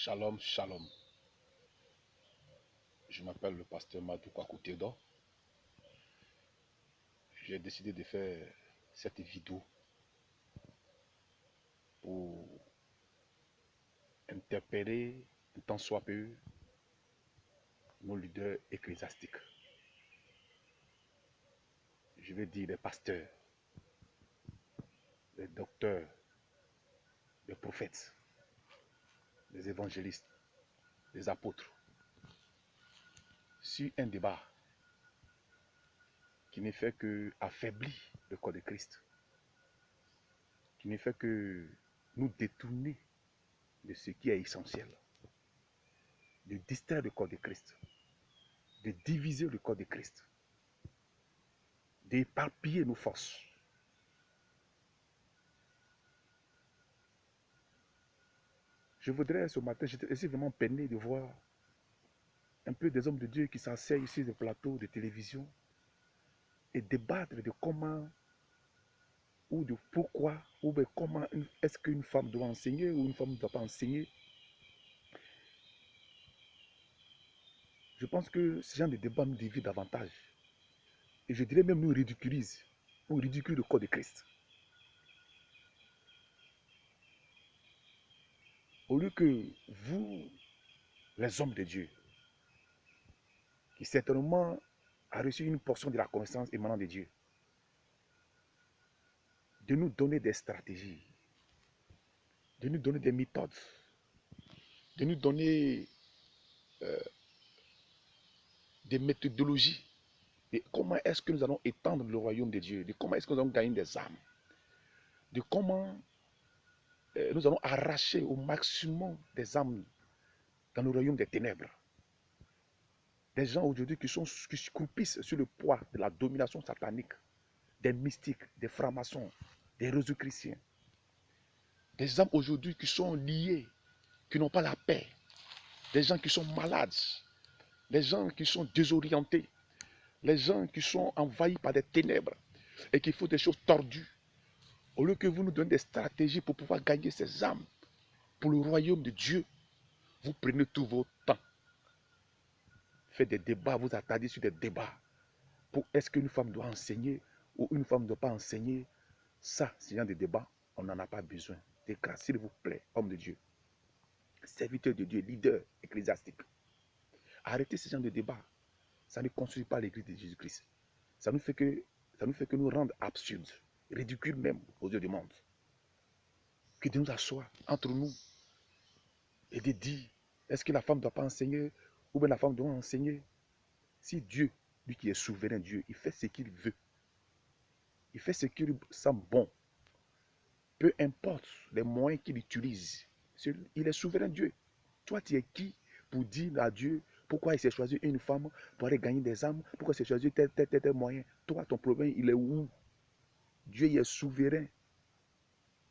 Shalom, shalom. Je m'appelle le pasteur Madouka Koutedo. J'ai décidé de faire cette vidéo pour interpeller un tant soit peu nos leaders ecclésiastiques. Je vais dire les pasteurs, les docteurs, les prophètes, les évangélistes, les apôtres, sur un débat qui ne fait que affaiblir le corps de Christ, qui ne fait que nous détourner de ce qui est essentiel, de distraire le corps de Christ, de diviser le corps de Christ, d'éparpiller nos forces. Je voudrais ce matin, j'étais vraiment peiné de voir un peu des hommes de Dieu qui s'asseyent sur des plateaux de télévision et débattre de comment ou de pourquoi ou de comment est-ce qu'une femme doit enseigner ou une femme ne doit pas enseigner. Je pense que ce genre de débat nous dévie davantage. Et je dirais même nous ridiculise. Nous ridicule le corps de Christ. Au lieu que vous, les hommes de Dieu, qui certainement a reçu une portion de la connaissance émanant de Dieu, de nous donner des stratégies, de nous donner des méthodes, de nous donner des méthodologies, de comment est-ce que nous allons étendre le royaume de Dieu, de comment est-ce que nous allons gagner des âmes, de comment nous allons arracher au maximum des âmes dans le royaume des ténèbres. Des gens aujourd'hui qui croupissent sur le poids de la domination satanique, des mystiques, des francs-maçons, des Jésus-chrétiens. Des âmes aujourd'hui qui sont liées, qui n'ont pas la paix. Des gens qui sont malades, des gens qui sont désorientés, les gens qui sont envahis par des ténèbres et qui font des choses tordues. Au lieu que vous nous donnez des stratégies pour pouvoir gagner ces âmes pour le royaume de Dieu, vous prenez tout votre temps. Faites des débats, vous attardez sur des débats. Pour est-ce qu'une femme doit enseigner ou une femme ne doit pas enseigner? Ça, ce genre de débat, on n'en a pas besoin. Des grâces, s'il vous plaît, homme de Dieu, serviteur de Dieu, leader ecclésiastique. Arrêtez ce genre de débat. Ça ne construit pas l'église de Jésus-Christ. Ça nous fait que nous rendre absurdes, ridicules même aux yeux du monde. Que de nous asseoir entre nous et de dire, est-ce que la femme ne doit pas enseigner ou bien la femme doit enseigner? Si Dieu, lui qui est souverain Dieu, il fait ce qu'il veut, il fait ce qu'il semble bon, peu importe les moyens qu'il utilise, il est souverain Dieu. Toi, tu es qui pour dire à Dieu pourquoi il s'est choisi une femme pour aller gagner des âmes, pourquoi il s'est choisi tel moyen? Toi, ton problème, il est où? Dieu il est souverain.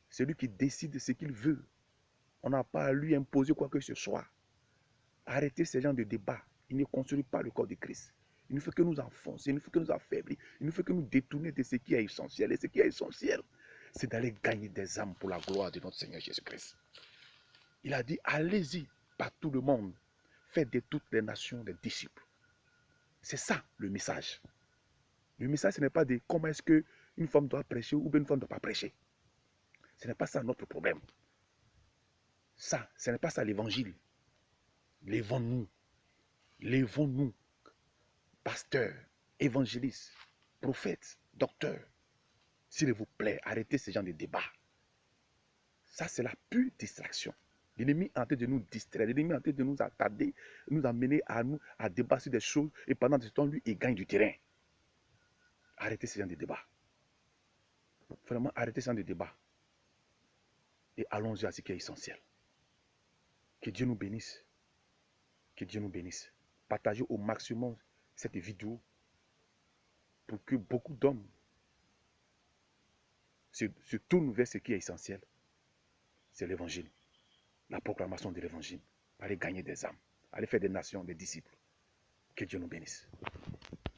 C'est lui qui décide de ce qu'il veut. On n'a pas à lui imposer quoi que ce soit. Arrêtez ce genre de débat. Il ne construit pas le corps de Christ. Il ne fait que nous enfoncer, il ne fait que nous affaiblir, il ne fait que nous détourner de ce qui est essentiel. Et ce qui est essentiel, c'est d'aller gagner des âmes pour la gloire de notre Seigneur Jésus-Christ. Il a dit, allez-y par tout le monde, faites de toutes les nations des disciples. C'est ça le message. Le message, ce n'est pas de comment est-ce qu'une femme doit prêcher ou bien une femme ne doit pas prêcher. Ce n'est pas ça notre problème. Ça, ce n'est pas ça l'évangile. Lèvons-nous, lèvons-nous, pasteurs, évangélistes, prophètes, docteurs. S'il vous plaît, arrêtez ce genre de débat. Ça, c'est la pure distraction. L'ennemi est en train de nous distraire, l'ennemi est en train de nous attarder, nous amener à débattre sur des choses, et pendant ce temps, lui, il gagne du terrain. Arrêtez ce genre de débat. Vraiment, arrêtez ce genre de débat. Et allons-y à ce qui est essentiel. Que Dieu nous bénisse. Que Dieu nous bénisse. Partagez au maximum cette vidéo pour que beaucoup d'hommes se tournent vers ce qui est essentiel. C'est l'évangile. La proclamation de l'évangile. Allez gagner des âmes. Allez faire des nations, des disciples. Que Dieu nous bénisse.